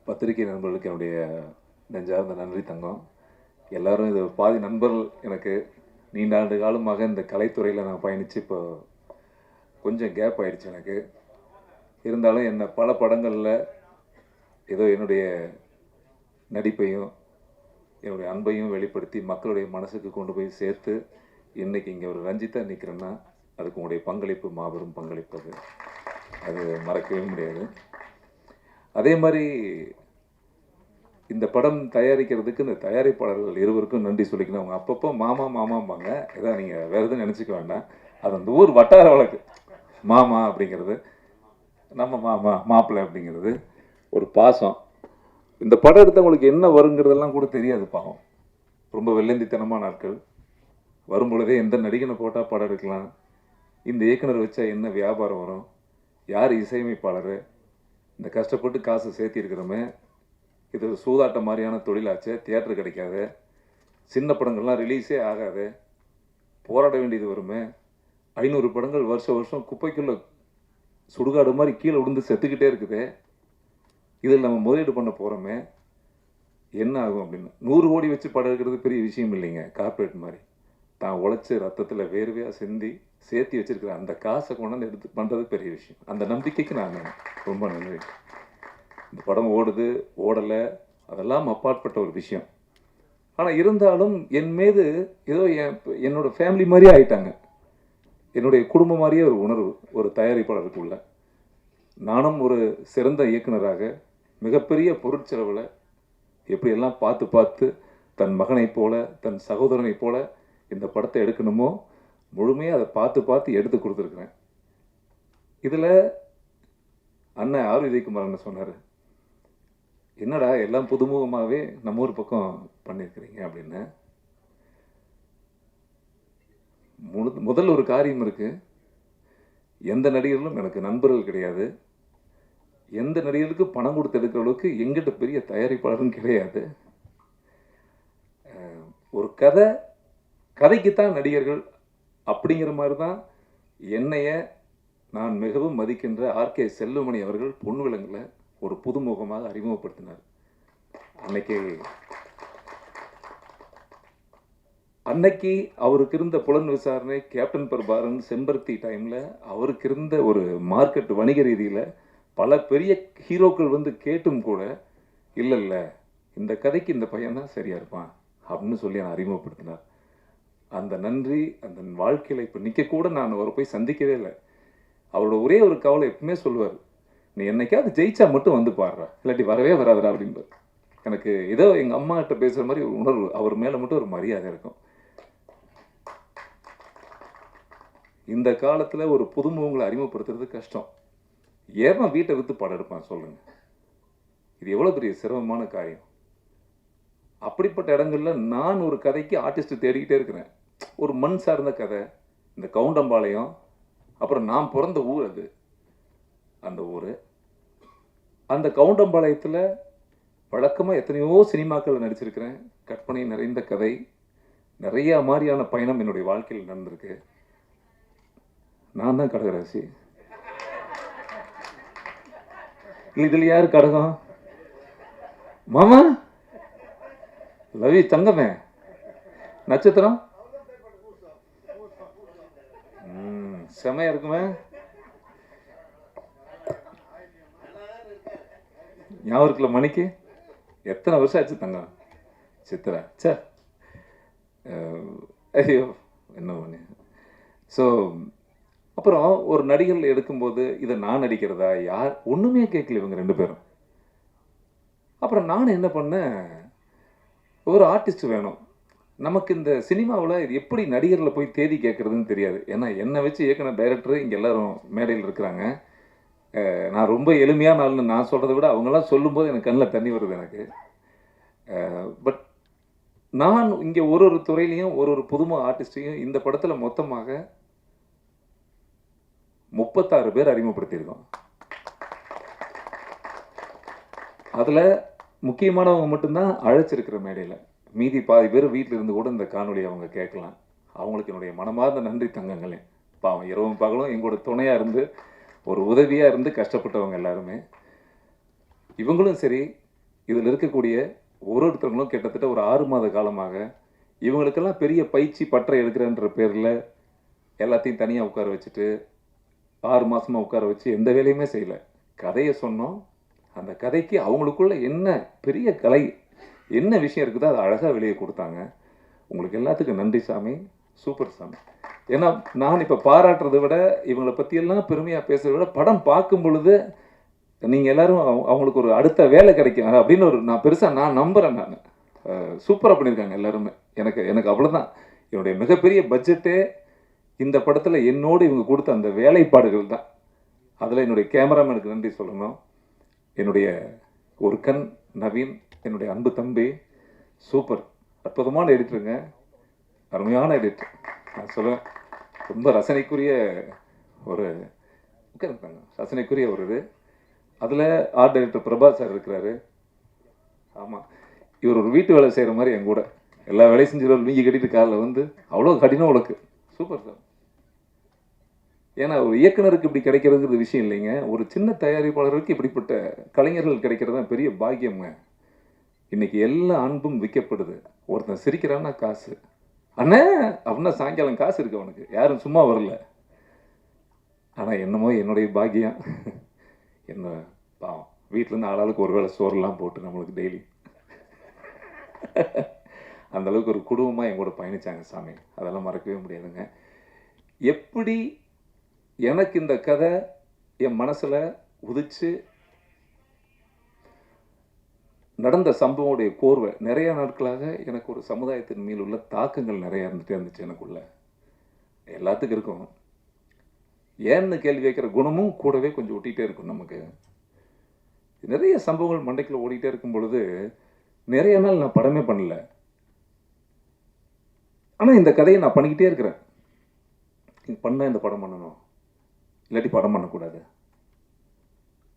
பத்திரிகை நண்பர்களுக்கு என்னுடைய நெஞ்சார்ந்த நன்றி தங்கம். எல்லாரும் இது பாதி நண்பர்கள். எனக்கு நீண்ட ஆண்டு காலமாக இந்த கலைத்துறையில் நான் பயணித்து இப்போ கொஞ்சம் கேப் ஆயிடுச்சு எனக்கு. இருந்தாலும் என்னை பல படங்களில் ஏதோ என்னுடைய நடிப்பையும் என்னுடைய அன்பையும் வெளிப்படுத்தி மக்களுடைய மனசுக்கு கொண்டு போய் சேர்த்து இன்றைக்கி இங்கே ஒரு ரஞ்சிதா நிற்கிறேன்னா அதுக்கு உங்களுடைய பங்களிப்பு மாபெரும் பங்களிப்பு. அது மறக்கவே முடியாது. அதே மாதிரி இந்த படம் தயாரிக்கிறதுக்கு இந்த தயாரிப்பாளர்கள் இருவருக்கும் நன்றி சொல்லிக்கணும். அவங்க அப்பப்போ மாமா மாமாம்பாங்க. ஏதாவது நீங்கள் வேறு எதுவும் நினச்சிக்க வேண்டாம். அது அந்த ஊர் வட்டார வழக்கு. மாமா அப்படிங்கிறது நம்ம மாமா, மாப்பிள்ளை அப்படிங்கிறது ஒரு பாசம். இந்த படம் எடுத்தவங்களுக்கு என்ன வருங்கிறதெல்லாம் கூட தெரியாது பாவம். ரொம்ப வெள்ளந்தித்தனமான நாட்கள். வரும் பொழுதே எந்த நடிகனை போட்டால் படம் எடுக்கலாம், இந்த இயக்குனர் வச்சா என்ன வியாபாரம் வரும், யார் இசையமைப்பாளர், இந்த கஷ்டப்பட்டு காசு சேர்த்திருக்கிறோமே, இது சூதாட்ட மாதிரியான தொழிலாச்சு, தியேட்டர் கிடைக்காது, சின்ன படங்கள்லாம் ரிலீஸே ஆகாது, போராட வேண்டியது வருமே, 500 படங்கள் வருஷம் குப்பைக்குள்ளே சுடுகாடு மாதிரி கீழே விழுந்து செத்துக்கிட்டே இருக்குது, இதில் நம்ம முதலீடு பண்ண போகிறோமே என்ன ஆகும் அப்படின்னு. 100 கோடி வச்சு படம் எடுக்கிறது பெரிய விஷயம் இல்லைங்க. கார்பரேட் மாதிரி தான் உழைச்சி ரத்தத்தில் வேர்வையாக சிந்தி சேர்த்தி வச்சிருக்கிற அந்த காசை கொண்டாந்து எடுத்து பண்ணுறது பெரிய விஷயம். அந்த நம்பிக்கைக்கு நான் ரொம்ப நன்றி. இந்த படம் ஓடுது ஓடலை அதெல்லாம் அப்பாற்பட்ட ஒரு விஷயம். ஆனால் இருந்தாலும் என் மீது ஏதோ என்னோட ஃபேமிலி மாதிரியே ஆயிட்டாங்க. என்னுடைய குடும்பம் மாதிரியே ஒரு உணர்வு ஒரு தயாரிப்பாளருக்குள்ள. நானும் ஒரு சிறந்த இயக்குனராக மிகப்பெரிய பொருட்செலவில் எப்படியெல்லாம் பார்த்து தன் மகனைப் போல தன் சகோதரனைப் போல இந்த படத்தை எடுக்கணுமோ முழுமையாக அதை பார்த்து எடுத்து கொடுத்துருக்குறேன். இதில் அண்ணன் ஆர் விஜயகுமார் என்ன சொன்னார், என்னடா எல்லாம் புதுமுகமாகவே நம்ம ஊர் பக்கம் பண்ணியிருக்கிறீங்க அப்படின்னு. முதல் ஒரு காரியம் இருக்குது. எந்த நடிகர்களும் எனக்கு நண்பர்கள் கிடையாது. எந்த நடிகர்களுக்கு பணம் கொடுத்து எடுக்கிற அளவுக்கு எங்கிட்ட பெரிய தயாரிப்பாளரும் கிடையாது. ஒரு கதைக்குத்தான் நடிகர்கள் அப்படிங்கிற மாதிரி தான் என்னைய நான் மிகவும் மதிக்கின்ற ஆர்கே செல்வமணி அவர்கள் பொன்விலங்கில் ஒரு புதுமுகமாக அறிமுகப்படுத்தினார். அன்னைக்கு அவருக்கு இருந்த புலன் விசாரணை, கேப்டன் பிரபாரன், செம்பருத்தி டைமில் அவருக்கு இருந்த ஒரு மார்க்கெட் வணிக ரீதியில் பல பெரிய ஹீரோக்கள் வந்து கேட்டும் கூட இல்லை இந்த கதைக்கு இந்த பையன் தான் சரியாக இருப்பான் அப்படின்னு சொல்லி நான் அறிமுகப்படுத்தினார். அந்த நன்றி அந்த வாழ்க்கையில் இப்போ நிற்கக்கூட நான் அவரை போய் சந்திக்கவே இல்லை. அவரோட ஒரே ஒரு கவலை எப்பவுமே சொல்லுவார், நீ என்னைக்காவது ஜெயிச்சா மட்டும் வந்து பாடுறா, இல்லாட்டி வரவே வராதுடா அப்படின்பார். எனக்கு ஏதோ எங்கள் அம்மா கிட்ட பேசுகிற மாதிரி ஒரு உணர்வு, அவர் மேலே மட்டும் ஒரு மரியாதை இருக்கும். இந்த காலத்தில் ஒரு புதுமுகங்களை அறிமுகப்படுத்துறது கஷ்டம். ஏமா வீட்டை விற்று படம் எடுப்பான் சொல்லுங்க, இது எவ்வளோ பெரிய சிரமமான காரியம். அப்படிப்பட்ட இடங்கள்ல நான் ஒரு கதைக்கு ஆர்டிஸ்ட் தேடிக்கிட்டே இருக்கிறேன். ஒரு மண் சார்ந்த கதை, இந்த கவுண்டம்பாளையம், அப்புறம் நான் பிறந்த ஊர் அது, அந்த ஊர், அந்த கவுண்டம்பாளையத்தில் வழக்கமாக எத்தனையோ சினிமாக்கள் நடிச்சிருக்கிறேன். கற்பனை நிறைந்த கதை, நிறைய மாதிரியான பயணம் என்னுடைய வாழ்க்கையில் நடந்திருக்கு. நான் தான் கடகராசி. இதில் யார் கடகம்? மாமா லவி தங்கமே. நட்சத்திரம் செமையா இருக்குமே. ஞாபகம் இருக்குல்ல மணிக்கு? எத்தனை வருஷம் ஆச்சு தங்கம்? சித்திரா. சே ஐயோ என்ன பண்ணி. ஸோ அப்புறம் ஒரு நடிகர்கள் எடுக்கும்போது இதை நான் நடிக்கிறதா யார் ஒன்றுமே கேட்கல இவங்க 2 பேரும். அப்புறம் நான் என்ன பண்ணேன், ஒரு ஆர்டிஸ்ட் வேணும் நமக்கு. இந்த சினிமாவில் இது எப்படி நடிகர்களை போய் தேடி கேட்குறதுன்னு தெரியாது. ஏன்னா என்னை வச்சு இயக்குனர் டைரக்டர் இங்கே எல்லோரும் மேடையில் இருக்கிறாங்க. நான் ரொம்ப எளிமையான ஆள்னு நான் சொல்கிறத விட அவங்களாம் சொல்லும்போது எனக்கு கண்ணில் தண்ணி வருது எனக்கு. பட் நான் இங்கே ஒரு துறையிலையும் ஒரு புதுமை ஆர்டிஸ்டையும் இந்த படத்தில் மொத்தமாக 36 பேர் அறிமுகப்படுத்தியிருக்கோம். அதில் முக்கியமானவங்க மட்டும்தான் அழைச்சிருக்கிற மேடையில். மீதி பாதி பேர் வீட்டில் இருந்து கூட இந்த காணொலியை அவங்க கேட்கலாம். அவங்களுக்கு என்னுடைய மனமார்ந்த நன்றி தங்கங்களே. பாவம் இரவும் பகலும் எங்களோட துணையாக இருந்து ஒரு உதவியாக இருந்து கஷ்டப்பட்டவங்க எல்லாருமே. இவங்களும் சரி, இதில் இருக்கக்கூடிய ஒருத்தவங்களும் கிட்டத்தட்ட ஒரு 6 மாத காலமாக இவங்களுக்கெல்லாம் பெரிய பயிற்சி பற்றை எடுக்கிறன்ற பேரில் எல்லாத்தையும் தனியாக உட்கார வச்சுட்டு 6 மாதமாக உட்கார வச்சு எந்த வேலையுமே செய்யலை. கதையை சொன்னோம். அந்த கதைக்கு அவங்களுக்குள்ள என்ன பெரிய கலை, என்ன விஷயம் இருக்குதோ அதை அழகாக வெளியே கொடுத்தாங்க. உங்களுக்கு எல்லாத்துக்கும் நன்றி சாமி. சூப்பர் சாமி. ஏன்னா நான் இப்போ பாராட்டுறதை விட இவங்களை பற்றியெல்லாம் பெருமையாக பேசுகிறத விட படம் பார்க்கும் பொழுது நீங்கள் எல்லோரும் அவங்களுக்கு ஒரு அடுத்த வேலை கிடைக்கும் அப்படின்னு நான் பெருசாக நம்புகிறேன். நான் சூப்பராக பண்ணியிருக்காங்க எல்லாருமே. எனக்கு அவ்வளோதான். என்னுடைய மிகப்பெரிய பட்ஜெட்டே இந்த படத்தில் என்னோடு இவங்க கொடுத்த அந்த வேலைப்பாடுகள் தான். அதில் என்னுடைய கேமராமேனுக்கு நன்றி சொல்லணும். என்னுடைய ஒரு கண் நவீன், என்னுடைய அன்பு தம்பி, சூப்பர் அற்புதமான எடிட்டருங்க, அருமையான எடிட்டர். நான் சொல்லுவேன் ரொம்ப ரசனைக்குரிய ஒரு இது. அதில் ஆர்ட் டைரக்டர் பிரபா சார் இருக்கிறாரு. ஆமாம், இவர் ஒரு வீட்டு வேலை செய்கிற மாதிரி என் கூட எல்லா வேலையும் செஞ்சுருவார். வீங்கி கட்டிட்டு காலில் வந்து அவ்வளோ கடினம் உனக்கு. Super sir. ஏன்னா ஒரு இயக்குனருக்கு இப்படி கிடைக்கிறதுங்கிறது விஷயம் இல்லைங்க. ஒரு சின்ன தயாரிப்பாளருக்கு இப்படிப்பட்ட கலைஞர்கள் கிடைக்கிறது தான் பெரிய பாக்கியங்க. இன்னைக்கு எல்லா அன்பும் விற்கப்படுது. ஒருத்தன் சிரிக்கிறான்னா காசு, அண்ணே அப்படின்னா சாயங்காலம் காசு இருக்கு அவனுக்கு, யாரும் சும்மா வரல. ஆனால் என்னமோ என்னுடைய பாக்கியம், என்ன பாவம் வீட்டிலேருந்து ஆளாளுக்கு ஒரு வேளை சோறுலாம் போட்டு நம்மளுக்கு டெய்லி அந்தளவுக்கு ஒரு குடும்பமாக என் கூட பயணித்தாங்க சாமி. அதெல்லாம் மறக்கவே முடியாதுங்க. எப்படி எனக்கு இந்த கதை என் மனசில் உதிச்சு நடந்த சம்பவமுடைய கோர்வை நிறைய நாட்களாக எனக்கு ஒரு சமுதாயத்தின் மேல் உள்ள தாக்கங்கள் நிறைய இருந்துச்சு. எனக்குள்ள எல்லாத்துக்கும் இருக்கும். ஏன்னு கேள்வி வைக்கிற குணமும் கூடவே கொஞ்சம் ஒட்டிகிட்டே இருக்கும். நமக்கு நிறைய சம்பவங்கள் மண்டைக்குள்ள ஓடிக்கிட்டே இருக்கும் பொழுது நிறைய நாள் நான் படமே பண்ணல. ஆனால் இந்த கதையை நான் பண்ணிக்கிட்டே இருக்கிறேன். பண்ண இந்த படம் பண்ணணும், இல்லாட்டி படம் பண்ணக்கூடாது.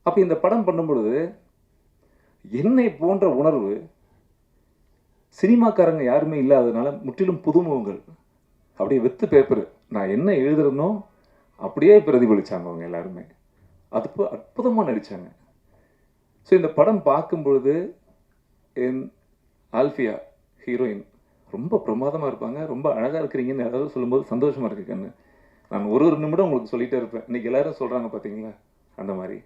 அப்போ இந்த படம் பண்ணும்பொழுது என்னை போன்ற உணர்வு சினிமாக்காரங்க யாருமே இல்லாததுனால முற்றிலும் புதுமுகங்கள் அப்படியே வெத்து பேப்பர். நான் என்ன எழுதுறனோ அப்படியே பிரதிபலித்தாங்க அவங்க எல்லாருமே. அது அற்புதமாக நடித்தாங்க. ஸோ இந்த படம் பார்க்கும் பொழுது என் ஆல்ஃபியா ஹீரோயின் ரொம்ப பிரமாதமாக இருப்பாங்க. ரொம்ப அழகாக இருக்கிறீங்கன்னு யாராவது சொல்லும்போது சந்தோஷமாக இருக்கு கண்ணு. நான் ஒரு நிமிடம் உங்களுக்கு சொல்லிகிட்டே இருப்பேன். இன்றைக்கி எல்லோரும் சொல்கிறாங்க பார்த்தீங்களா, அந்த மாதிரி.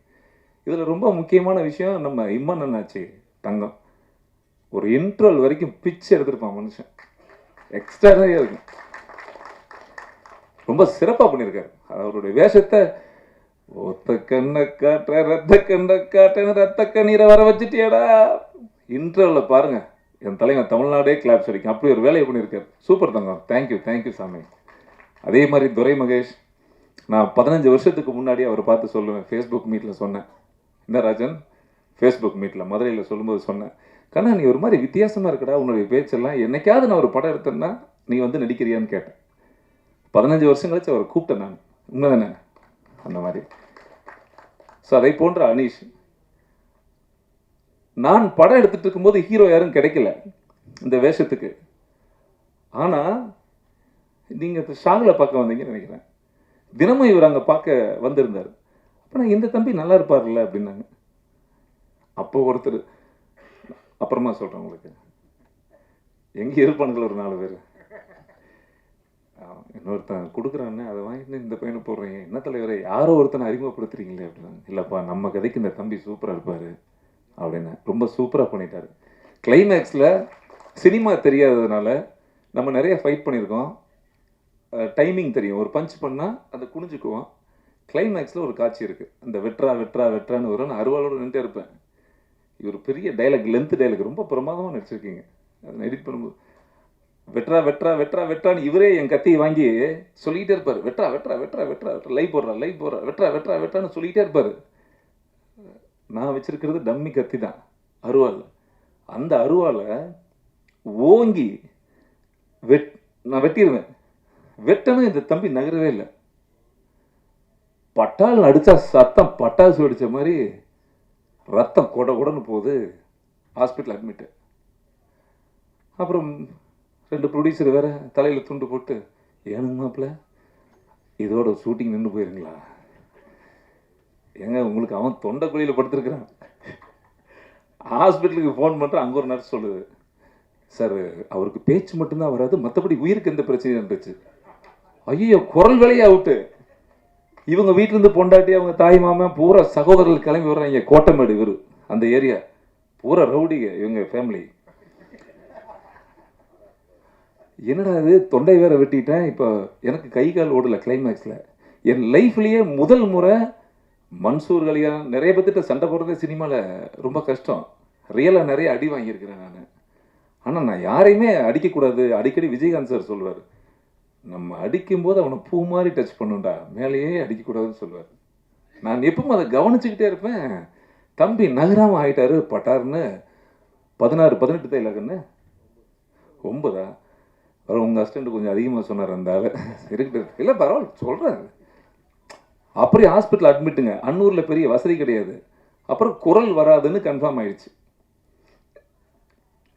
இதில் ரொம்ப முக்கியமான விஷயம் நம்ம இம்மான் அண்ணாச்சி தங்கம். ஒரு இன்ட்ரோல் வரைக்கும் பிச்சு எடுத்துருப்பான் மனுஷன். எக்ஸ்ட்ராவே இருக்கும். ரொம்ப சிறப்பாக பண்ணியிருக்காரு. அவருடைய வேஷத்தை ஒத்த கண்ணை காட்டுற ரத்த கண்ணை காட்டுன்னு ரத்த கண்ணீரை வர வச்சுட்டியடா. இன்ட்ரோவில் பாருங்க, என் தலைவன் தமிழ்நாடே கிளாப்ஸ் அடிக்கும். அப்படி ஒரு வேலையை பண்ணியிருக்காரு. சூப்பர் தங்கம். தேங்க்யூ சாமி. அதே மாதிரி துரை மகேஷ், நான் 15 வருஷத்துக்கு முன்னாடி அவரை பார்த்து சொல்லுவேன். ஃபேஸ்புக் மீட்டில் சொன்னேன். என்ன ராஜன், ஃபேஸ்புக் மீட்டில் மதுரையில் சொல்லும்போது சொன்னேன், கண்ணா நீ ஒரு மாதிரி வித்தியாசமாக இருக்கடா உன்னுடைய பேச்செல்லாம். என்னைக்காவது நான் ஒரு படம் எடுத்தேன்னா நீ வந்து நடிக்கிறியான்னு கேட்டேன். 15 வருஷம் கழிச்சு அவரை கூப்பிட்டேன் நான். உண்மை தானே? அந்த மாதிரி. ஸோ அதை போன்ற அனீஷ், நான் படம் எடுத்துகிட்டு இருக்கும்போது ஹீரோ யாரும் கிடைக்கல இந்த வேஷத்துக்கு. ஆனால் நீங்கள் ஷாகில் பார்க்க வந்தீங்கன்னு நினைக்கிறேன். தினமும் இவர் அங்கே பார்க்க வந்திருந்தார். அப்போ நான் இந்த தம்பி நல்லா இருப்பார்ல அப்படின்னாங்க. அப்போ ஒருத்தர், அப்புறமா சொல்கிறேன் உங்களுக்கு, எங்கே இருப்பானுங்கள ஒரு 4 பேர், இன்னொருத்தன் கொடுக்குறான்னு அதை வாங்கிட்டு இந்த பையனை போடுறீங்க, என்ன தலைவரை யாரோ ஒருத்தனை அறிமுகப்படுத்துறீங்களே அப்படின்னாங்க. இல்லைப்பா நம்ம கதைக்கு இந்த தம்பி சூப்பராக இருப்பார் அப்படின்னு. ரொம்ப சூப்பராக பண்ணிட்டார். கிளைமேக்ஸில் சினிமா தெரியாததுனால நம்ம நிறைய ஃபைட் பண்ணியிருக்கோம். டைமிங் தெரியும். ஒரு பஞ்ச் பண்ணால் அதை குனிஞ்சுக்குவோம். கிளைமேக்ஸில் ஒரு காட்சி இருக்குது. அந்த வெட்டுறான்னு வரும். நான் அருவாளோடு நின்றுட்டே இருப்பேன். இவர் பெரிய டைலாக், லென்த் டைலாக், ரொம்ப பிரமாதமாக நடிச்சிருக்கீங்க. அதை எடிட் பண்ணும்போது வெட்டுறான்னு இவரே என் கத்தியை வாங்கி சொல்லிக்கிட்டே இருப்பார். வெட்டுறா லைவ் போடுறா வெட்டுறான்னு சொல்லிக்கிட்டே இருப்பார். நான் வச்சிருக்கிறது டம்மி கத்தி தான், அருவாள். அந்த அருவாளை ஓங்கி நான் வெட்டிடுவேன். வெட்டணும், இந்த தம்பி நகரவே இல்லை. பட்டால் அடித்தா சத்தம் பட்டாசு வெடித்த மாதிரி ரத்தம் கொடன்னு போகுது. Hospital admit. அப்புறம் 2 ப்ரொடியூசர் வேற தலையில் துண்டு போட்டு, ஏனுங்க மாப்பிள்ள இதோட ஷூட்டிங் நின்று போயிருங்களா? ஏங்க உங்களுக்கு அவன் தொண்டை குழியில் படுத்துருக்குறான். ஹாஸ்பிட்டலுக்கு ஃபோன் பண்ணுறேன், அங்கே ஒரு நர்ஸ் சொல்லுது, சார் அவருக்கு பேச்சு மட்டும்தான் வராது, மற்றபடி உயிருக்கு எந்த பிரச்சனையும் இருந்துச்சு. ஐயோ, குரல் வேலையே அவுட்டு. இவங்க வீட்டிலேருந்து பொண்டாட்டி, அவங்க தாய் மாமன் பூரா சகோதரர்கள் கிளம்பி வர்றாங்க. கோட்டமேடு இவர் அந்த ஏரியா பூரா ரவுடிங்க இவங்க ஃபேமிலி. என்னடா இது, தொண்டை வேற வெட்டிட்டேன். இப்போ எனக்கு கை கால் ஓடல கிளைமேக்ஸில். என் லைஃப்லேயே முதல் முறை மன்சூர் அலிகான் நிறைய பேர்த்திட்ட சண்டை போடுறதே சினிமாவில் ரொம்ப கஷ்டம். ரியலாக நிறைய அடி வாங்கியிருக்கிறேன் நான். ஆனால் நான் யாரையுமே அடிக்கக்கூடாது. அடிக்கடி விஜயகாந்த் சார் சொல்லுவார், நம்ம அடிக்கும்போது அவனை பூ மாதிரி டச் பண்ணுண்டா, மேலேயே அடிக்கக்கூடாதுன்னு சொல்லுவார். நான் எப்பவும் அதை கவனிச்சுக்கிட்டே இருப்பேன். தம்பி நகராமல் ஆகிட்டாரு பட்டாருன்னு 16 18 தைலகன்னு 9 உங்கள் அசிஸ்டண்ட் கொஞ்சம் அதிகமாக சொன்னார் அந்த ஆள். இருக்கட்டும், இல்லை பரவாயில்ல சொல்கிறேன். அப்படியே ஹாஸ்பிட்டல் அட்மிட்டுங்க. அன்னூரில் பெரிய வசதி கிடையாது. அப்புறம் குரல் வராதுன்னு கன்ஃபார்ம் ஆயிடுச்சு.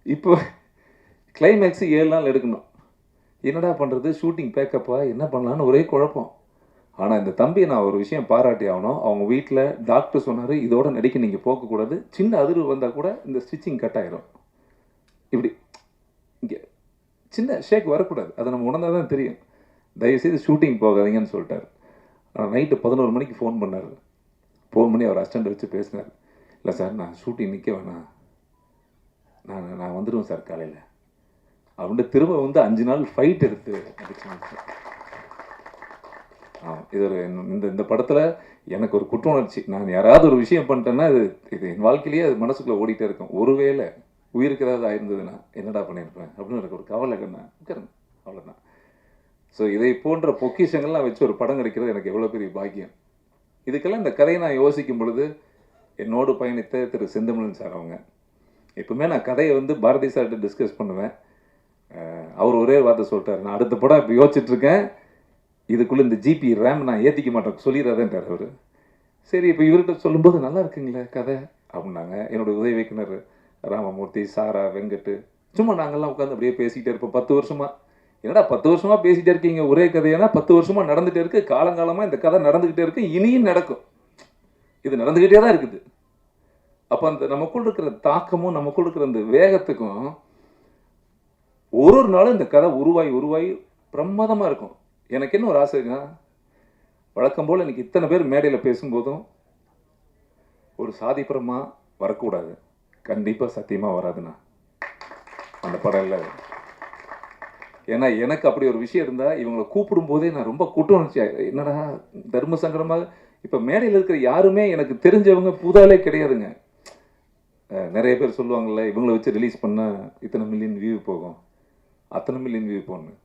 இப்போ கிளைமேக்ஸு 7 நாள் எடுக்கணும். என்னடா பண்ணுறது, ஷூட்டிங் பேக்கப்பா, என்ன பண்ணலான்னு ஒரே குழப்பம். ஆனால் இந்த தம்பியை நான் ஒரு விஷயம் பாராட்டி ஆகணும். அவங்க வீட்டில் டாக்டர் சொன்னார், இதோட நடிக்க நீங்கள் போகக்கூடாது, சின்ன அதிர்வு வந்தால் கூட இந்த ஸ்டிச்சிங் கட் ஆகிரும், இப்படி இங்கே சின்ன ஷேக் வரக்கூடாது, அதை நம்ம உணர்ந்தால் தான் தெரியும், தயவுசெய்து ஷூட்டிங் போகாதீங்கன்னு சொல்லிட்டார். ஆனால் நைட்டு 11 மணிக்கு ஃபோன் பண்ணார். ஃபோன் பண்ணி அவர் அசிஸ்டண்ட் வச்சு பேசினார். இல்லை சார், நான் ஷூட்டிங் நிற்க வேணாம், நான் வந்துடுவேன் சார் காலையில் அப்படின்ட்டு திரும்ப வந்து 5 நாள் ஃபைட் எடுத்து நடிச்சாங்க சார். இது ஒரு இந்த படத்தில் எனக்கு ஒரு குற்ற உணர்ச்சி. நான் யாராவது ஒரு விஷயம் பண்ணிட்டேன்னா இது என் வாழ்க்கையிலேயே அது மனசுக்குள்ளே ஓடிட்டே இருக்கும். ஒருவேளை உயிருக்கு ஏதாவது ஆயிருந்ததுன்னா என்னடா பண்ணியிருப்பேன் அப்படின்னு எனக்கு ஒரு கவலை கண்ணா உட்காருங்க, அவ்வளோதான். ஸோ இதை போன்ற பொக்கிஷங்கள்லாம் வச்சு ஒரு படம் கிடைக்கிறது எனக்கு எவ்வளோ பெரிய பாக்கியம். இதுக்கெல்லாம் இந்த கதையை நான் யோசிக்கும் பொழுது என்னோடு பயணித்த திரு செந்தமிழன் சார் அவங்க. எப்பவுமே நான் கதையை வந்து பாரதி சார்கிட்ட டிஸ்கஸ் பண்ணுவேன். அவர் ஒரே வார்த்தை சொல்லிட்டார், நான் அடுத்த படம் இப்போ யோசிச்சுட்ருக்கேன், இதுக்குள்ளே இந்த ஜிபி ரேம் நான் ஏற்றிக்க மாட்டேன் சொல்லிடுறாதேன்ட்டார் அவர். சரி, இப்போ இவர்கிட்ட சொல்லும்போது நல்லா இருக்குங்களே கதை அப்படின்னாங்க. என்னோடய உதவி இயக்குனர் ராமமூர்த்தி, சாரா, வெங்கட்டு, சும்மா நாங்கள்லாம் உட்காந்து அப்படியே பேசிக்கிட்டே இருப்போம். 10 வருஷமாக. என்னடா 10 வருஷமாக பேசிகிட்டே இருக்கீங்க ஒரே கதையானா? 10 வருஷமாக நடந்துகிட்டே இருக்குது, காலங்காலமாக இந்த கதை நடந்துக்கிட்டே இருக்குது, இனியும் நடக்கும், இது நடந்துக்கிட்டே தான் இருக்குது. அப்போ அந்த நமக்குள் இருக்கிற தாக்கமும் நமக்குள் இருக்கிற அந்த வேகத்துக்கும் ஒரு நாளும் இந்த கதை உருவாகி பிரமாதமாக இருக்கும். எனக்கு என்ன ஒரு ஆசைங்க, வழக்கம் போல் எனக்கு இத்தனை பேர் மேடையில் பேசும்போதும் ஒரு சாதிப்புறமாக வரக்கூடாது. கண்டிப்பாக சத்தியமாக வராதுண்ணா அந்த படம் இல்லை. ஏன்னா எனக்கு அப்படி ஒரு விஷயம் இருந்தால் இவங்களை கூப்பிடும் போதே நான் ரொம்ப குற்ற உணர்ச்சி, என்னடா தர்ம சங்கடமாக. இப்போ மேடையில் இருக்கிற யாருமே எனக்கு தெரிஞ்சவங்க புதாலே கிடையாதுங்க. நிறைய பேர் சொல்லுவாங்கள்ல, இவங்களை வச்சு ரிலீஸ் பண்ணால் இத்தனை மில்லியன் வியூ போகும், அத்தனை மில்லியன் வியூ போகணும்.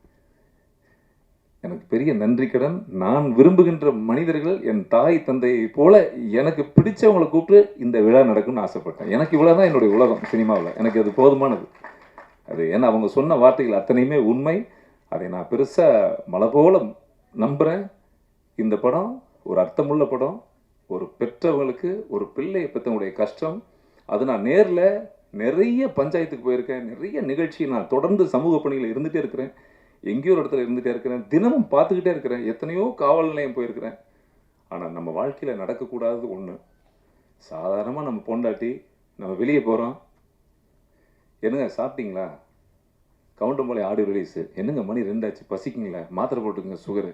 எனக்கு பெரிய நன்றி கடன். நான் விரும்புகின்ற மனிதர்கள் என் தாய் தந்தையை போல எனக்கு பிடிச்சவங்களை கூப்பிட்டு இந்த விழா நடக்கும்னு ஆசைப்பட்டேன். எனக்கு இவ்வளோ தான் என்னுடைய உலகம் சினிமாவில், எனக்கு அது போதுமானது. அது ஏன்னா அவங்க சொன்ன வார்த்தைகள் அத்தனையுமே உண்மை. அதை நான் பெருசாக மலை போல நம்புகிறேன். இந்த படம் ஒரு அர்த்தமுள்ள படம். ஒரு பெற்றவங்களுக்கு ஒரு பிள்ளையை பெற்றவங்களுடைய கஷ்டம் அது. நான் நேரில் நிறைய பஞ்சாயத்துக்கு போயிருக்கேன், நிறைய நிகழ்ச்சி நான் தொடர்ந்து சமூக பணியில் இருந்துகிட்டே இருக்கிறேன், எங்கேயோ ஒரு இடத்துல இருந்துகிட்டே இருக்கிறேன், தினமும் பார்த்துக்கிட்டே இருக்கிறேன், எத்தனையோ காவல் நிலையம் போயிருக்கிறேன். ஆனால் நம்ம வாழ்க்கையில் நடக்கக்கூடாதது ஒன்று. சாதாரணமாக நம்ம பொண்டாட்டி நம்ம வெளியே போகிறோம், என்னங்க சாப்பிட்டீங்களா, கவுண்டமலை ஆடியோ ரிலீஸு, என்னங்க மணி 2 ஆச்சு, பசிக்குங்களா, மாத்திரை போட்டுக்குங்க சுகரு,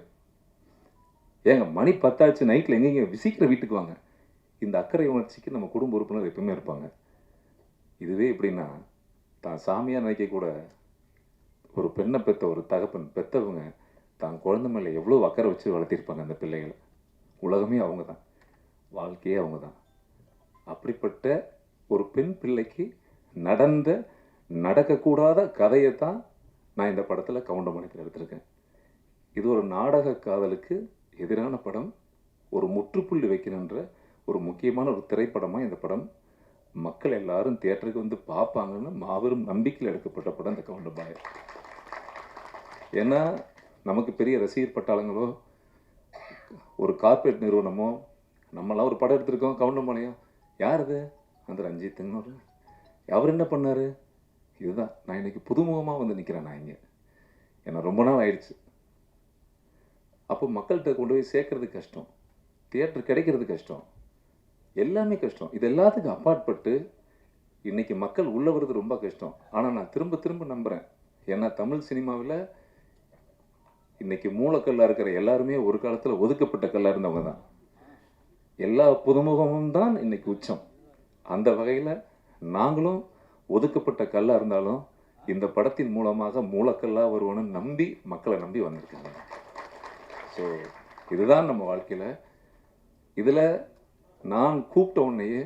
ஏங்க மணி 10 ஆச்சு, நைட்டில் எங்கேங்க, சீக்கிரம் வீட்டுக்கு வாங்க. இந்த அக்கறை உணர்ச்சிக்கு நம்ம குடும்ப உறுப்பினர் எப்பவுமே இருப்பாங்க. இதுவே எப்படின்னா, தான் சாமியாக நினைக்கக்கூட ஒரு பெண்ணை பெற்ற ஒரு தகப்பன் பெற்றவங்க தான் குழந்தை மேலே எவ்வளோ அக்கறை வச்சு வளர்த்திருப்பாங்க அந்த பிள்ளைகளை. உலகமே அவங்க தான், வாழ்க்கையே அவங்க தான். அப்படிப்பட்ட ஒரு பெண் பிள்ளைக்கு நடக்கக்கூடாத கதையை தான் நான் இந்த படத்தில் கவுண்டமணித்தில் எடுத்திருக்கேன். இது ஒரு நாடக காதலுக்கு எதிரான படம். ஒரு முற்றுப்புள்ளி வைக்கணுன்ற ஒரு முக்கியமான ஒரு திரைப்படமாக இந்த படம் மக்கள் எல்லாரும் தியேட்டருக்கு வந்து பார்ப்பாங்கன்னு மாபெரும் நம்பிக்கையில் எடுக்கப்பட்ட படம் இந்த கவுண்டமணி. ஏன்னா நமக்கு பெரிய ரசிகர் பட்டாளங்களோ ஒரு கார்ப்பரேட் நிறுவனமோ, நம்மளாம் ஒரு படம் எடுத்திருக்கோம் கவுண்டமணியோ, யார் அது, அந்த ரஞ்சித்துன்னு, அவர் என்ன பண்ணார், இதுதான். நான் இன்றைக்கி புதுமுகமாக வந்து நிற்கிறேன் நான் இங்கே. ஏன்னா ரொம்ப நாள் ஆயிடுச்சு. அப்போ மக்கள்கிட்ட கொண்டு போய் சேர்க்கறது கஷ்டம், தியேட்டர் கிடைக்கிறது கஷ்டம், எல்லாமே கஷ்டம். இது எல்லாத்துக்கும் அப்பாற்பட்டு இன்றைக்கி மக்கள் உள்ளே வர்றது ரொம்ப கஷ்டம். ஆனால் நான் திரும்ப திரும்ப நம்புகிறேன். ஏன்னா தமிழ் சினிமாவில் இன்றைக்கி மூலக்கல்லாக இருக்கிற எல்லாருமே ஒரு காலத்தில் ஒதுக்கப்பட்ட கல்லாக இருந்தவங்க தான். எல்லா புதுமுகமும் தான் இன்றைக்கி உச்சம். அந்த வகையில் நாங்களும் ஒதுக்கப்பட்ட கல்லாக இருந்தாலும் இந்த படத்தின் மூலமாக மூலக்கல்லாக வருவோன்னு நம்பி மக்களை நம்பி வந்திருக்காங்க. ஸோ இதுதான் நம்ம வாழ்க்கையில். இதில் நான் கூப்பிட்ட உடனேயே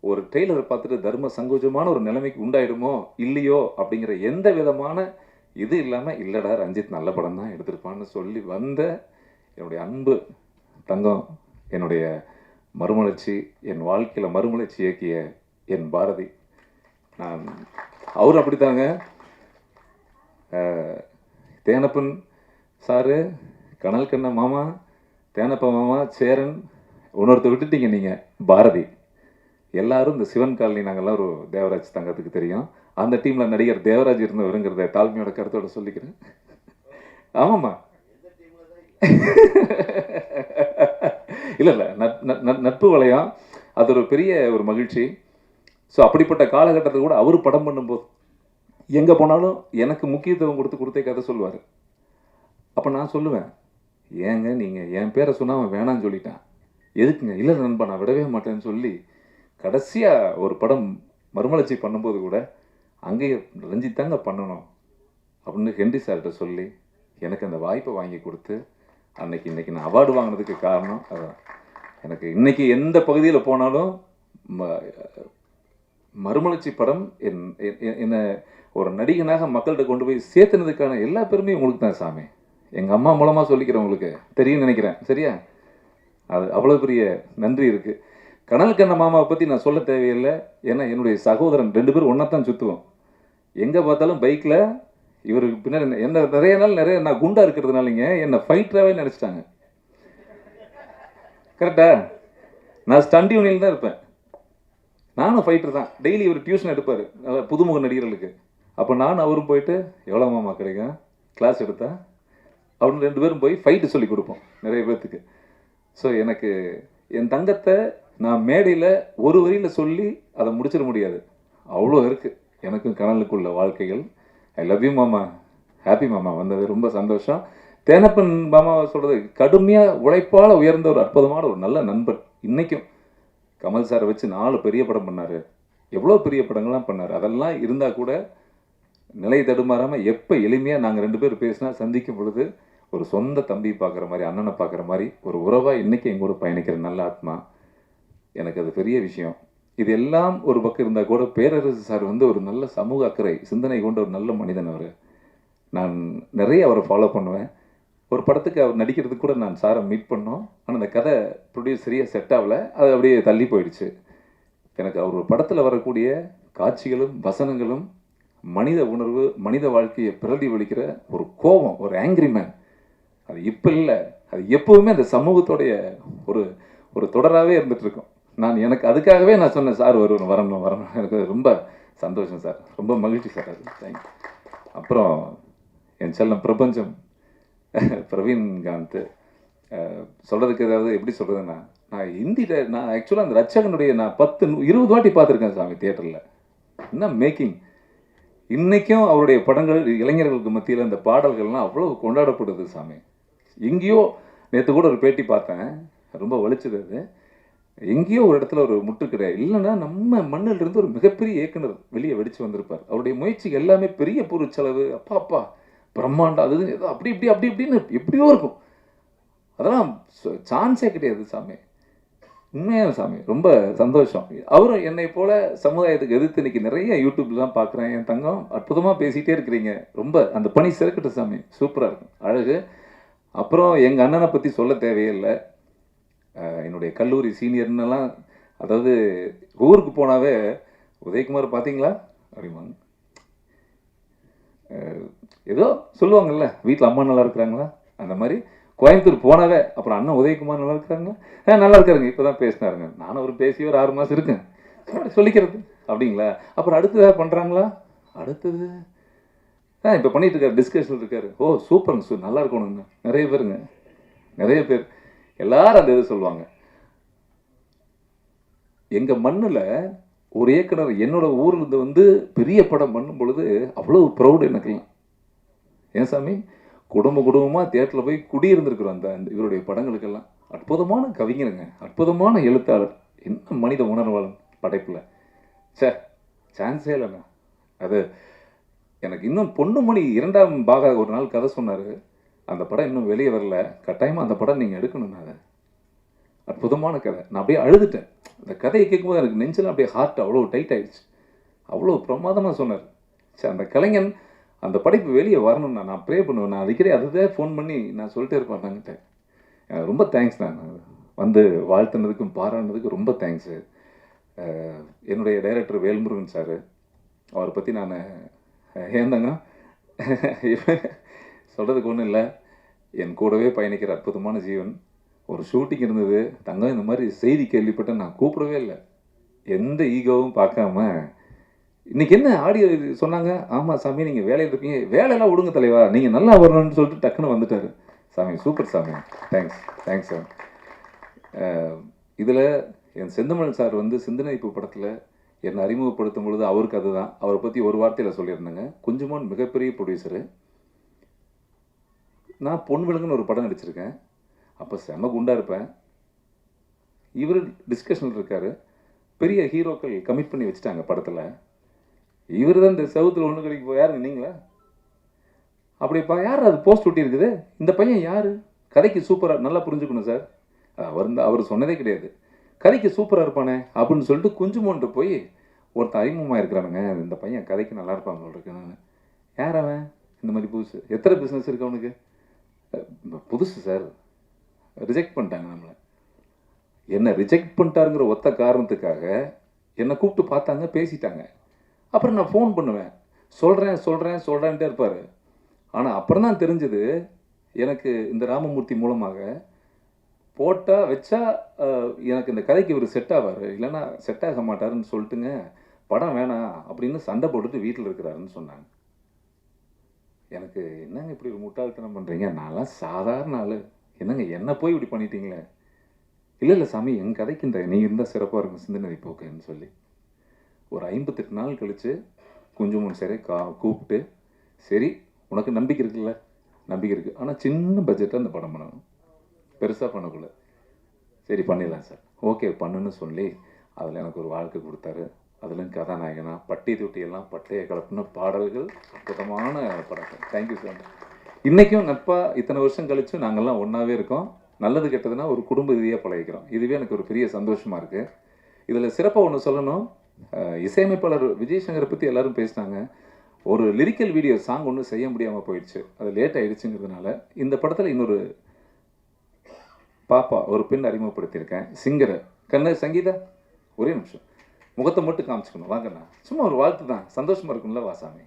ஒரு ட்ரெய்லரை பார்த்துட்டு தர்ம சங்கோஜமான ஒரு நிலைமைக்கு உண்டாயிடுமோ இல்லையோ அப்படிங்கிற எந்த விதமான இது இல்லாமல், இல்லைடா ரஞ்சித் நல்ல படம் தான் எடுத்திருப்பான்னு சொல்லி வந்த என்னுடைய அன்பு தங்கம், என்னுடைய மறுமலர்ச்சி, என் வாழ்க்கையில் மறுமலர்ச்சி இயக்கிய என் பாரதி. நான் அவர் அப்படித்தாங்க. தேனப்பன் சாரு, கனல் கண்ண மாமா, தேனப்ப மாமா, சேரன், இன்னொருத்த விட்டுட்டீங்க நீங்கள், பாரதி. எல்லாரும் இந்த சிவன் காலனி நாங்கள்லாம் ஒரு தேவராஜ் தங்கத்துக்கு தெரியும். அந்த டீமில் நடிகர் தேவராஜ் இருந்தவருங்கிறத தாழ்மையோட கருத்தோட சொல்லிக்கிறேன். ஆமாம்மா, இல்லை இல்லை, நட்பு வளையம், அது ஒரு பெரிய ஒரு மகிழ்ச்சி. ஸோ அப்படிப்பட்ட காலகட்டத்தில் கூட அவர் படம் பண்ணும்போது எங்கே போனாலும் எனக்கு முக்கியத்துவம் கொடுத்தே கதை சொல்லுவார். அப்போ நான் சொல்லுவேன், ஏங்க நீங்கள் என் பேரை சொன்னால் அவன் வேணான்னு சொல்லிட்டான், எதுக்குங்க? இல்லை நண்பா நான் விடவே மாட்டேன்னு சொல்லி கடைசியாக ஒரு படம் மறுமலர்ச்சி பண்ணும்போது கூட அங்கேயே ரஞ்சித் தாங்க பண்ணணும் அப்படின்னு ஹென்றி சார்கிட்ட சொல்லி எனக்கு அந்த வாய்ப்பை வாங்கி கொடுத்து இன்னைக்கு நான் அவார்டு வாங்கினதுக்கு காரணம் அதுதான். எனக்கு இன்னைக்கு எந்த பகுதியில் போனாலும் மறுமலர்ச்சி படம் என்னை ஒரு நடிகனாக மக்கள்கிட்ட கொண்டு போய் சேர்த்துனதுக்கான எல்லா பெருமையும் உங்களுக்கு தான் சாமி. எங்கள் அம்மா மூலமாக சொல்லிக்கிறேன், உங்களுக்கு தெரியும்னு நினைக்கிறேன், சரியா? அது அவ்வளோ பெரிய நன்றி இருக்குது. கனல் கண்ண மாமாவை பற்றி நான் சொல்ல தேவையில்லை. ஏன்னா என்னுடைய சகோதரன் 2 பேரும் ஒன்றா தான் சுற்றுவோம். எங்கே பார்த்தாலும் பைக்கில் இவருக்கு பின்னாடி என்ன நிறைய நான் குண்டா இருக்கிறதுனாலங்க என்னை ஃபைட்டராகவே நினச்சிட்டாங்க. கரெக்டா? நான் ஸ்டண்ட் யூனியன் தான் இருப்பேன், நானும் ஃபைட்டர் தான். டெய்லி இவர் டியூஷன் எடுப்பார் புதுமுக நடிகர்களுக்கு. அப்போ நான் அவரும் போயிட்டு எவ்வளோ மாமா கிடைக்கும் கிளாஸ் எடுத்தா அப்படின்னு 2 பேரும் போய் ஃபைட்டு சொல்லி கொடுப்போம் நிறைய பேர்த்துக்கு. ஸோ எனக்கு என் தங்கத்தை நான் மேடையில் ஒரு வரியில் சொல்லி அதை முடிச்சிட முடியாது, அவ்வளோ இருக்குது எனக்கும் கனலுக்குள்ள வாழ்க்கைகள். ஐ லவ் யூ மாமா, ஹாப்பி மாமா, வந்தது ரொம்ப சந்தோஷம். தேனப்பன் மாமாவை சொல்கிறது, கடுமையாக உழைப்பால் உயர்ந்த ஒரு அற்புதமான ஒரு நல்ல நண்பர். இன்றைக்கும் கமல் சாரை வச்சு 4 பெரிய படம் பண்ணார், எவ்வளோ பெரிய படங்கள்லாம் பண்ணார். அதெல்லாம் இருந்தால் கூட நிலை தடுமாறாமல் எப்போ எளிமையாக நாங்கள் 2 பேர் பேசினா சந்திக்கும் பொழுது ஒரு சொந்த தம்பி பார்க்குற மாதிரி, அண்ணனை பார்க்குற மாதிரி ஒரு உறவாக இன்றைக்கி எங்கூட பயணிக்கிற நல்ல ஆத்மா. எனக்கு அது பெரிய விஷயம். இது எல்லாம் ஒரு பக்கம் இருந்தால் கூட பேரரசு சார் ஒரு நல்ல சமூக அக்கறை சிந்தனை கொண்ட ஒரு நல்ல மனிதன். அவர் நான் நிறைய அவரை ஃபாலோ பண்ணுவேன். ஒரு படத்துக்கு அவர் நடிக்கிறதுக்கு கூட நான் சாரை மீட் பண்ணோம். ஆனால் அந்த கதை ப்ரொடியூஸ் சரியாக செட் ஆகலை, அது அப்படியே தள்ளி போயிடுச்சு. எனக்கு அவர் ஒரு படத்தில் வரக்கூடிய காட்சிகளும் வசனங்களும் மனித உணர்வு, மனித வாழ்க்கையை பிரதிபலிக்கிற ஒரு கோபம், ஒரு ஆங்கிரி மேன், அது இப்போ இல்லை, அது எப்போவுமே அந்த சமூகத்தோடைய ஒரு ஒரு தொடராகவே இருந்துகிட்ருக்கும். எனக்கு அதுக்காகவே நான் சொன்னேன், சார் வரணும். எனக்கு ரொம்ப சந்தோஷம் சார், ரொம்ப மகிழ்ச்சி சார். அது தேங்க்யூ. அப்புறம் என் செல்லம் பிரபஞ்சம் பிரவீன்காந்த், சொல்கிறதுக்கு ஏதாவது எப்படி சொல்கிறதுன்னா, நான் ஹிந்தியில் நான் ஆக்சுவலாக அந்த ரட்சகனுடைய நான் 10-20 வாட்டி பார்த்துருக்கேன் சாமி தியேட்டரில். என்ன மேக்கிங்! இன்றைக்கும் அவருடைய படங்கள் இளைஞர்களுக்கு மத்தியில் அந்த பாடல்கள்லாம் அவ்வளோ கொண்டாடப்படுது சாமி. எங்கேயோ நேற்று கூட ஒரு பேட்டி பார்த்தேன், ரொம்ப வலிச்சது. அது எங்கேயோ ஒரு இடத்துல ஒரு முட்டு கிடையாது, இல்லைன்னா நம்ம மண்ணிலிருந்து ஒரு மிகப்பெரிய இயக்குனர் வெளியே வெடித்து வந்திருப்பார். அவருடைய முயற்சிகள் எல்லாமே பெரிய பொருட்செலவு, அப்பா பிரம்மாண்டம், அது ஏதோ அப்படின்னு எப்படியோ இருக்கும். அதெல்லாம் சான்ஸே கிடையாது சாமி. உண்மையாக சாமி ரொம்ப சந்தோஷம். அவரும் என்னை போல சமுதாயத்துக்கு எதிர்த்து இன்னைக்கு நிறைய யூடியூப்லாம் பார்க்குறேன். என் தங்கம் அற்புதமாக பேசிகிட்டே இருக்கிறீங்க, ரொம்ப அந்த பணி சிறக்கட்டும் சாமி, சூப்பராக இருக்கும், அழகு. அப்புறம் எங்கள் அண்ணனை பற்றி சொல்ல தேவையில்லை. என்னுடைய கல்லூரி சீனியர்னெல்லாம், அதாவது ஊருக்கு போனாவே உதயகுமார் பார்த்தீங்களா அப்படிம்பாங்க. ஏதோ சொல்லுவாங்கல்ல, வீட்டில் அம்மா நல்லா இருக்கிறாங்களா, அந்த மாதிரி கோயம்புத்தூர் போனாவே அப்புறம் அண்ணன் உதயகுமார் நல்லா இருக்கிறாங்களா, நல்லா இருக்காருங்க, இப்போ தான் பேசினாருங்க, நானும் ஒரு பேசி ஒரு 6 மாதம் இருக்கேன் சொல்லிக்கிறது. அப்படிங்களா? அப்புறம் அடுத்து ஏதாவது பண்ணுறாங்களா, அடுத்தது இப்போ பண்ணிட்டு இருக்காரு, டிஸ்கஷன் இருக்காரு. ஓ சூப்பருங்க, நல்லா இருக்கணுங்க. நிறைய பேர் எல்லாரும் அந்த இது சொல்லுவாங்க. எங்கள் மண்ணில் ஒரு இயக்குனர் என்னோட ஊர்லேருந்து வந்து பெரிய படம் பண்ணும் பொழுது அவ்வளோ ப்ரௌடு எனக்குலாம். ஏன் சாமி, குடும்பமாக தியேட்டரில் போய் குடியிருந்திருக்கிறோம் அந்த அந்த இவருடைய படங்களுக்கெல்லாம். அற்புதமான கவிஞருங்க, அற்புதமான எழுத்தாளர், என்ன மனித உணர்வாளன் படைப்பில். சே, சான்ஸே இல்லைண்ணா. அது எனக்கு இன்னும் பொன்னுமணி 2ஆம் பாக ஒரு நாள் கதை சொன்னார். அந்த படம் இன்னும் வெளியே வரல, கட்டாயமாக அந்த படம் நீங்கள் எடுக்கணும்னா. அதை அற்புதமான கதை. நான் அப்படியே அழுதுட்டேன். அந்த கதையை கேட்கும்போது எனக்கு நெஞ்செல்லாம் அப்படியே ஹார்ட் அவ்வளோ டைட் ஆகிடுச்சு. அவ்வளோ பிரமாதமாக சொன்னார். சரி, அந்த கலைஞன் அந்த படைப்பு வெளியே வரணும்னா நான் ப்ரே பண்ணுவேன். நான் அடிக்கடி அதுதான் ஃபோன் பண்ணி நான் சொல்லிட்டே இருப்பேன் நாங்கிட்ட. ரொம்ப தேங்க்ஸ் நான் வந்து வாழ்த்துனதுக்கும் பாராட்டினதுக்கும் ரொம்ப தேங்க்ஸு. என்னுடைய டைரக்டர் வேல்முருகன் சார், அவரை பற்றி நான் ஏந்தாங்க சொல்கிறதுக்கு ஒன்றும் இல்லை. என் கூடவே பயணிக்கிற அற்புதமான ஜீவன். ஒரு ஷூட்டிங் இருந்தது, தங்கம் இந்த மாதிரி செய்தி கேள்விப்பட்ட நான் கூப்பிடவே இல்லை. எந்த ஈகோவும் பார்க்காம, இன்றைக்கி என்ன ஆடியோ சொன்னாங்க, ஆமாம் சாமி நீங்கள் வேலையில் இருப்பீங்க, வேலையெல்லாம் விடுங்க தலைவா, நீங்கள் நல்லா வரணும்னு சொல்லிட்டு டக்குன்னு வந்துட்டார். சாமி சூப்பர் சாமி, தேங்க்ஸ் தேங்க்ஸ் சார். இதில் என் செந்தமிழ் சார் வந்து சிந்தனைப்பு படத்தில் என்னை அறிமுகப்படுத்தும் பொழுது அவருக்கு அதுதான். அவரை பற்றி ஒரு வார்த்தையில் சொல்லியிருந்தேங்க. குஞ்சுமான் மிகப்பெரிய ப்ரொடியூசரு. நான் பொன் விலங்குன்னு ஒரு படம் நடிச்சிருக்கேன். அப்போ செம குண்டாக இருப்பேன். இவர் டிஸ்கஷனில் இருக்கார். பெரிய ஹீரோக்கள் கமிட் பண்ணி வச்சுட்டாங்க படத்தில். இவர் தான் இந்த செவத்தில் ஒன்று கிடைக்க யாருங்க நீங்களா? அப்படிப்பா, யார் அது போஸ்ட் ஒட்டி இருக்குது, இந்த பையன் யார், கதைக்கு சூப்பராக, நல்லா புரிஞ்சுக்கணும் சார். அவர் சொன்னதே கிடையாது, கதைக்கு சூப்பராக இருப்பானே அப்படின்னு சொல்லிட்டு குஞ்சுமோன்ட்டு போய் ஒருத்தர் அறிமுகமாக இருக்கிறானுங்க, இந்த பையன் கதைக்கு நல்லா இருப்பான் சொல்லிருக்கு. நான் யார் அவன், இந்த மாதிரி புதுசு, எத்தனை பிஸ்னஸ் இருக்கு அவனுக்கு, புதுசு சார். ரிஜெக்ட் பண்ணிட்டாங்க நம்மளை. என்னை ரிஜெக்ட் பண்ணிட்டாருங்கிற ஒத்த காரணத்துக்காக என்னை கூப்பிட்டு பார்த்தாங்க, பேசிட்டாங்க. அப்புறம் நான் ஃபோன் பண்ணுவேன், சொல்கிறேன்ட்டே இருப்பார். ஆனால் அப்புறம் தான் தெரிஞ்சது எனக்கு, இந்த ராமமூர்த்தி மூலமாக போட்டால் வச்சா எனக்கு இந்த கதைக்கு இவர் செட் ஆவார், இல்லைன்னா செட் ஆக மாட்டாருன்னு சொல்லிட்டுங்க படம் வேணாம் அப்படின்னு சண்டை போட்டுட்டு வீட்டில் இருக்கிறாருன்னு சொன்னாங்க. எனக்கு என்னங்க இப்படி ஒரு முட்டாள்தனம் பண்ணுறீங்க, நான்லாம் சாதாரண ஆள், என்னங்க என்ன போய் இப்படி பண்ணிட்டீங்களே. இல்லை சாமி, என் கதைக்கு இந்த நீ இருந்தால் சிறப்பாக இருக்கும் சிந்தனை போக்குன்னு சொல்லி ஒரு 58 நாள் கழித்து குஞ்சுமோன் சரி கூப்பிட்டு, சரி உனக்கு நம்பிக்கை இருக்குல்ல, நம்பிக்கை இருக்குது, ஆனால் சின்ன பட்ஜெட்டாக அந்த படம் பண்ணணும், பெருசாக பண்ணக்குள்ள, சரி பண்ணிடலாம் சார், ஓகே பண்ணுன்னு சொல்லி அதில் எனக்கு ஒரு வாழ்க்கை கொடுத்தாரு. அதில் கதாநாயகனா பட்டி தொட்டியெல்லாம் பட்டையை கலப்புன பாடல்கள், அற்புதமான படங்கள். Thank you sir. இன்றைக்கும் நட்பாக இத்தனை வருஷம் கழித்து நாங்கள்லாம் ஒன்றாவே இருக்கோம். நல்லது கெட்டதுன்னா ஒரு குடும்ப ரீதியாக பழகிக்கிறோம். இதுவே எனக்கு ஒரு பெரிய சந்தோஷமாக இருக்குது. இதில் சிறப்பாக ஒன்று சொல்லணும், இசையமைப்பாளர் விஜய் சங்கரை பற்றி எல்லோரும் பேசினாங்க. ஒரு லிரிக்கல் வீடியோ சாங் ஒன்றும் செய்ய முடியாமல் போயிடுச்சு, அது லேட் ஆகிடுச்சுங்கிறதுனால இந்த படத்தில் இன்னொரு பாப்பா, ஒரு பெண் அறிமுகப்படுத்தியிருக்கேன், சிங்கரை. கண்ணு சங்கீதா, ஒரே நிமிஷம் முகத்தை மட்டும் காமிச்சுக்கணும், வாங்கண்ணா, சும்மா ஒரு வாழ்த்து தான், சந்தோஷமாக இருக்கும்ல வாசாமி.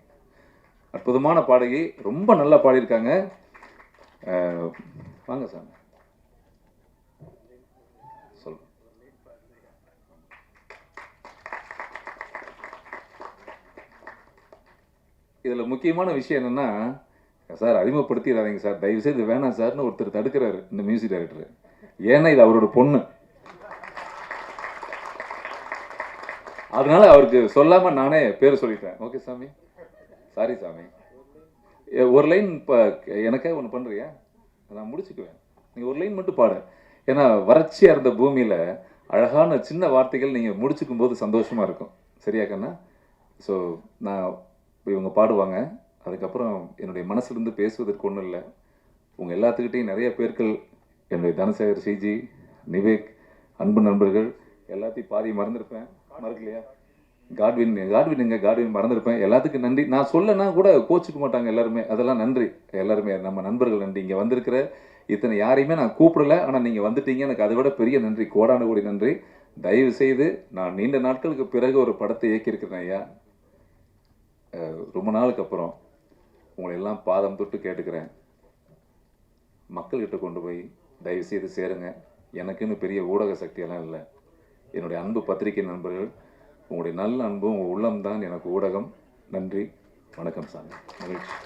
அற்புதமான பாடகி, ரொம்ப நல்லா பாடியிருக்காங்க, வாங்க சாமி சொல். இதில் முக்கியமான விஷயம் என்னென்னா, சார் அறிமுகப்படுத்திடாதீங்க சார், தயவுசெய்து வேணாம் சார்னு ஒருத்தர் தடுக்கிறாரு இந்த மியூசிக் டைரக்டர். ஏன்னா இது அவரோட பொண்ணு, அதனால அவருக்கு சொல்லாமல் நானே பேர் சொல்லிட்டேன். ஓகே சாமி, சாரி சாமி. ஒரு லைன் இப்போ எனக்கே ஒன்று பண்ணுறியா, நான் முடிச்சுக்குவேன், நீங்கள் ஒரு லைன் மட்டும் பாடு. ஏன்னா வறட்சியாக இருந்த பூமியில் அழகான சின்ன வார்த்தைகள் நீங்கள் முடிச்சுக்கும் போது சந்தோஷமாக இருக்கும். சரியா கண்ணா? ஸோ நான் இவங்க பாடுவாங்க, அதுக்கப்புறம் என்னுடைய மனசுலேருந்து பேசுவதற்கு ஒன்றும் இல்லை. உங்கள் எல்லாத்துக்கிட்டையும் நிறைய பேர்கள், என்னுடைய தனசேகர், சிஜி, நிவேக், அன்பு நண்பர்கள் எல்லாத்தையும் பாதி மறந்துருப்பேன், மறக்கலையா? காட்வின் மறந்துருப்பேன். எல்லாத்துக்கும் நன்றி. நான் சொல்லனா கூட கோச்சிக்க மாட்டாங்க எல்லாருமே, அதெல்லாம் நன்றி எல்லாருமே, நம்ம நண்பர்கள் நன்றி. இங்கே வந்திருக்கிற இத்தனை யாரையுமே நான் கூப்பிடல, ஆனால் நீங்கள் வந்துட்டீங்க, எனக்கு அதை விட பெரிய நன்றி, கோடான கோடி நன்றி. தயவு செய்து, நான் நீண்ட நாட்களுக்கு பிறகு ஒரு படத்தை இயக்கியிருக்கிறேன் ஐயா. ரொம்ப நாளுக்கு அப்புறம் உங்களை எல்லாம் பாதம் தொட்டு கேட்டுக்கிறேன், மக்கள்கிட்ட கொண்டு போய் தயவு செய்து சேருங்க. எனக்குன்னு பெரிய ஊடக சக்தியெல்லாம் இல்லை. என்னுடைய அன்பு பத்திரிகை நண்பர்கள், உங்களுடைய நல்ல அன்பு, உங்கள் உள்ளம்தான் எனக்கு ஊடகம். நன்றி, வணக்கம் சாமி, மகிழ்ச்சி.